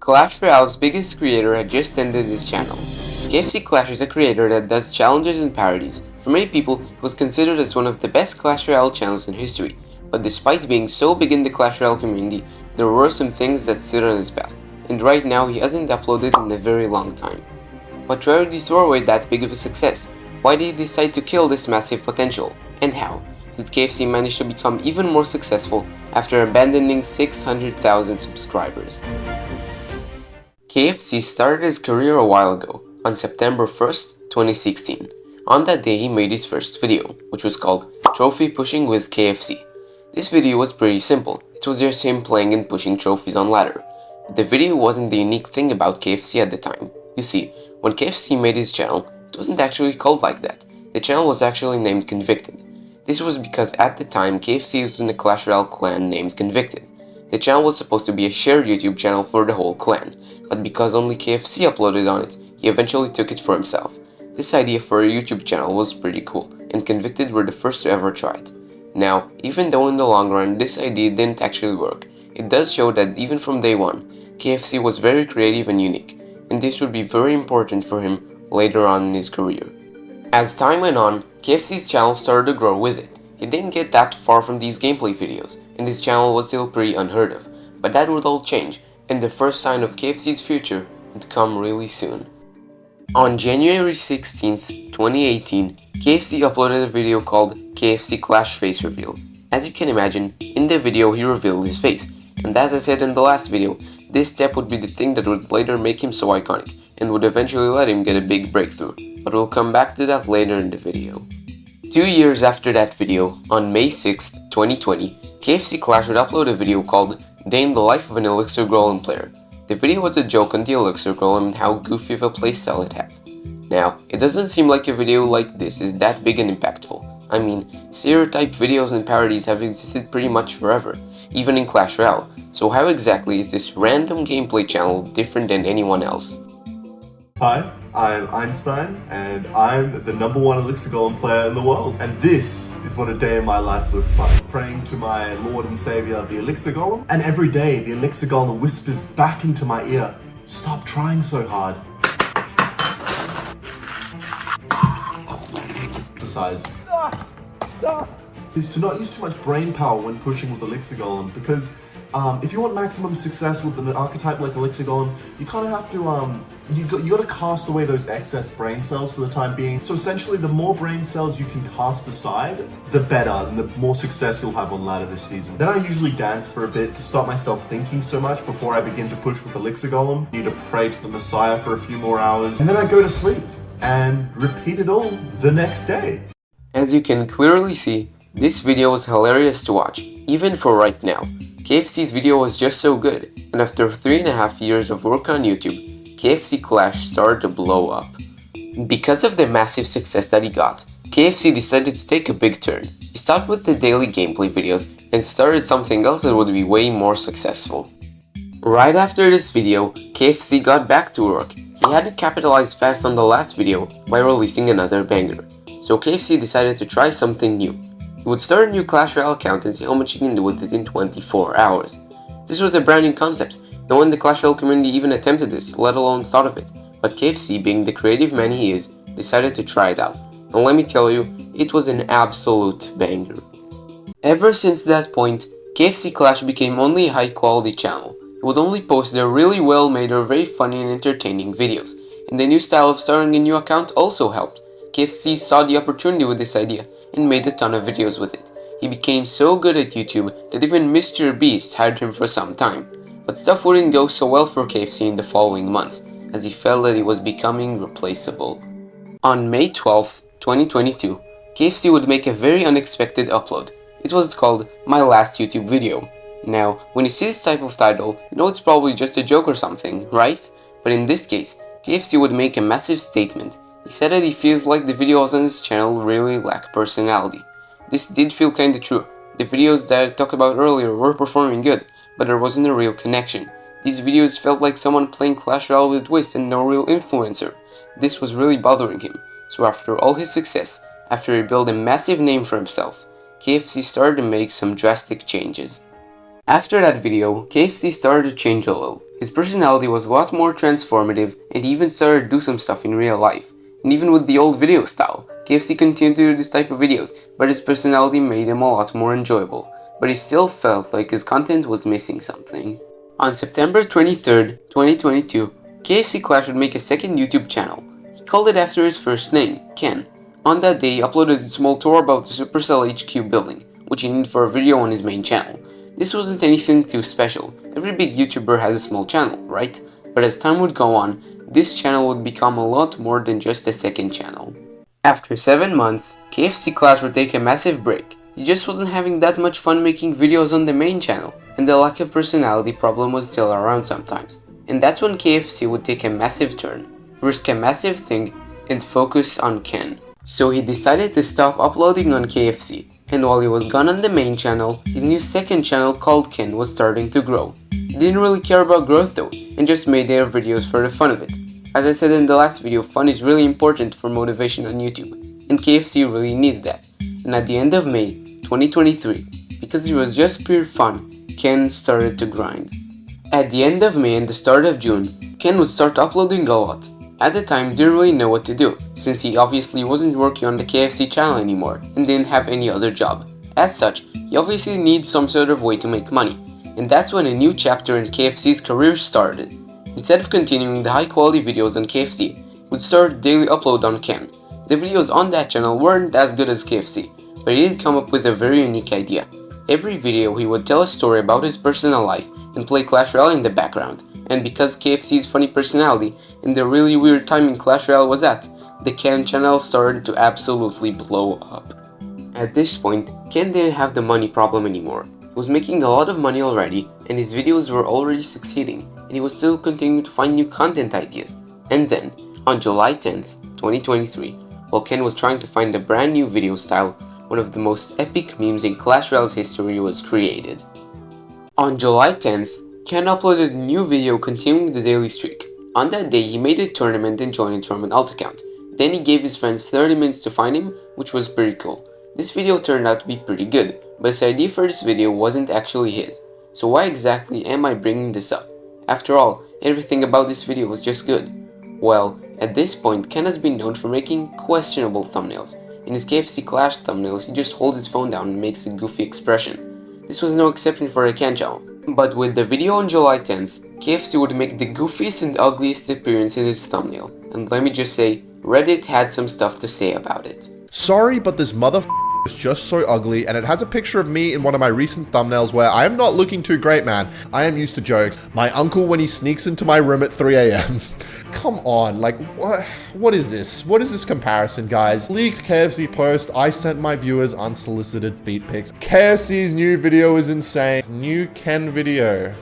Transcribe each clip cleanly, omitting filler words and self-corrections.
Clash Royale's biggest creator had just ended his channel. KFC Clash is a creator that does challenges and parodies. For many people, he was considered as one of the best Clash Royale channels in history, but despite being so big in the Clash Royale community, there were some things that stood on his path, and right now he hasn't uploaded in a very long time. But where did he throw away that big of a success? Why did he decide to kill this massive potential? And how did KFC manage to become even more successful after abandoning 600,000 subscribers? KFC started his career a while ago, on September 1st, 2016. On that day he made his first video, which was called Trophy Pushing with KFC. This video was pretty simple, it was just him playing and pushing trophies on ladder. But the video wasn't the unique thing about KFC at the time. You see, when KFC made his channel, it wasn't actually called like that. The channel was actually named Convicted. This was because at the time KFC was in a Clash Royale clan named Convicted. The channel was supposed to be a shared YouTube channel for the whole clan, but because only KFC uploaded on it, he eventually took it for himself. This idea for a YouTube channel was pretty cool, and Convicted were the first to ever try it. Now, even though in the long run this idea didn't actually work, it does show that even from day one, KFC was very creative and unique, and this would be very important for him later on in his career. As time went on, KFC's channel started to grow with it. He didn't get that far from these gameplay videos, and his channel was still pretty unheard of, but that would all change, and the first sign of KFC's future would come really soon. On January 16th, 2018, KFC uploaded a video called KFC Clash Face Reveal. As you can imagine, in the video he revealed his face, and as I said in the last video, this step would be the thing that would later make him so iconic, and would eventually let him get a big breakthrough, but we'll come back to that later in the video. 2 years after that video, on May 6th, 2020, KFC Clash would upload a video called Day in the Life of an Elixir Golem Player. The video was a joke on the Elixir Golem and how goofy of a playstyle it has. Now, it doesn't seem like a video like this is that big and impactful. I mean, stereotype videos and parodies have existed pretty much forever, even in Clash Royale, so how exactly is this random gameplay channel different than anyone else? Hi, I'm Einstein, and I'm the #1 Elixir Golem player in the world. And this is what a day in my life looks like. Praying to my Lord and Savior, the Elixir Golem. And every day, the Elixir Golem whispers back into my ear, stop trying so hard. Exercise. Is to not use too much brain power when pushing with Elixir Golem, because if you want maximum success with an archetype like Elixir Golem, you kind of have to, you got to cast away those excess brain cells for the time being. So essentially, the more brain cells you can cast aside, the better, and the more success you'll have on ladder this season. Then I usually dance for a bit to stop myself thinking so much before I begin to push with Elixir Golem. Need to pray to the Messiah for a few more hours, and then I go to sleep and repeat it all the next day. As you can clearly see, this video was hilarious to watch, even for right now. KFC's video was just so good, and after 3.5 years of work on YouTube, KFC Clash started to blow up. Because of the massive success that he got, KFC decided to take a big turn. He stopped with the daily gameplay videos and started something else that would be way more successful. Right after this video, KFC got back to work. He had to capitalize fast on the last video by releasing another banger. So KFC decided to try something new. He would start a new Clash Royale account and see how much he can do with it in 24 hours. This was a brand new concept. No one in the Clash Royale community even attempted this, let alone thought of it. But KFC, being the creative man he is, decided to try it out. And let me tell you, it was an absolute banger. Ever since that point, KFC Clash became only a high quality channel. He would only post their really well made or very funny and entertaining videos. And the new style of starting a new account also helped. KFC saw the opportunity with this idea and made a ton of videos with it. He became so good at YouTube that even Mr. Beast hired him for some time. But stuff wouldn't go so well for KFC in the following months, as he felt that he was becoming replaceable. On May 12th, 2022, KFC would make a very unexpected upload. It was called My Last YouTube Video. Now, when you see this type of title, you know it's probably just a joke or something, right? But in this case, KFC would make a massive statement. He said that he feels like the videos on his channel really lack personality. This did feel kinda true. The videos that I talked about earlier were performing good, but there wasn't a real connection. These videos felt like someone playing Clash Royale with Twist and no real influencer. This was really bothering him. So after all his success, after he built a massive name for himself, KFC started to make some drastic changes. After that video, KFC started to change a little. His personality was a lot more transformative, and he even started to do some stuff in real life. And even with the old video style, KFC continued to do this type of videos, but his personality made them a lot more enjoyable. But he still felt like his content was missing something. On September 23rd, 2022, KFC Clash would make a second YouTube channel. He called it after his first name, Ken. On that day, he uploaded a small tour about the Supercell HQ building, which he needed for a video on his main channel. This wasn't anything too special. Every big YouTuber has a small channel, right? But as time would go on, this channel would become a lot more than just a second channel. After 7 months, KFC Clash would take a massive break. He just wasn't having that much fun making videos on the main channel, and the lack of personality problem was still around sometimes. And that's when KFC would take a massive turn, risk a massive thing, and focus on Ken. So he decided to stop uploading on KFC. And while he was gone on the main channel, his new second channel called Ken was starting to grow. He didn't really care about growth though, and just made their videos for the fun of it. As I said in the last video, fun is really important for motivation on YouTube, and KFC really needed that. And at the end of May 2023, because it was just pure fun, Ken started to grind. At the end of May and the start of June, Ken would start uploading a lot. At the time, didn't really know what to do, since he obviously wasn't working on the KFC channel anymore and didn't have any other job. As such, he obviously needs some sort of way to make money, and that's when a new chapter in KFC's career started. Instead of continuing the high quality videos on KFC, he would start a daily upload on Ken. The videos on that channel weren't as good as KFC, but he did come up with a very unique idea. Every video he would tell a story about his personal life and play Clash Royale in the background. And because KFC's funny personality and the really weird timing Clash Royale was at, the Ken channel started to absolutely blow up. At this point, Ken didn't have the money problem anymore. He was making a lot of money already, and his videos were already succeeding, and he was still continuing to find new content ideas. And then, on July 10th, 2023, while Ken was trying to find a brand new video style, one of the most epic memes in Clash Royale's history was created. On July 10th, Ken uploaded a new video continuing the daily streak. On that day, he made a tournament and joined it from an alt account. Then he gave his friends 30 minutes to find him, which was pretty cool. This video turned out to be pretty good, but his idea for this video wasn't actually his. So why exactly am I bringing this up? After all, everything about this video was just good. Well, at this point, Ken has been known for making questionable thumbnails. In his KFC Clash thumbnails, he just holds his phone down and makes a goofy expression. This was no exception for the Ken channel. But with the video on July 10th, KFC would make the goofiest and ugliest appearance in his thumbnail. And let me just say, Reddit had some stuff to say about it. Sorry, but this is just so ugly, and it has a picture of me in one of my recent thumbnails where I am not looking too great, man. I am used to jokes. My uncle when he sneaks into my room at 3 AM. Come on, like, what is this? What is this comparison, guys? Leaked KFC post, I sent my viewers unsolicited feet pics. KFC's new video is insane. New Ken video.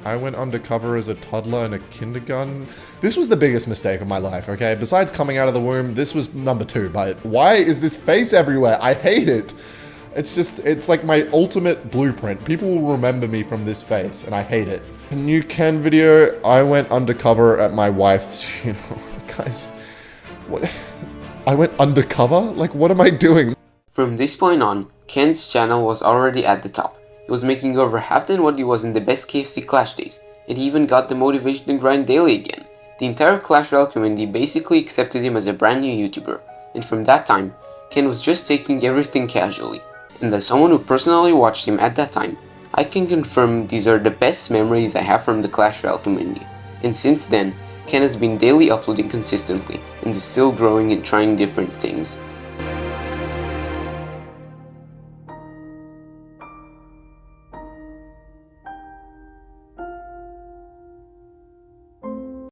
I went undercover as a toddler in a kindergarten. This was the biggest mistake of my life, okay? Besides coming out of the womb, this was number 2, but why is this face everywhere? I hate it. It's like my ultimate blueprint. People will remember me from this face, and I hate it. A new Ken video, I went undercover at my wife's funeral. Guys, what? I went undercover? Like, what am I doing? From this point on, Ken's channel was already at the top. He was making over half than what he was in the best KFC Clash days, and he even got the motivation to grind daily again. The entire Clash Royale community basically accepted him as a brand new YouTuber, and from that time, Ken was just taking everything casually. And as someone who personally watched him at that time, I can confirm these are the best memories I have from the Clash Royale community. And since then, Ken has been daily uploading consistently and is still growing and trying different things.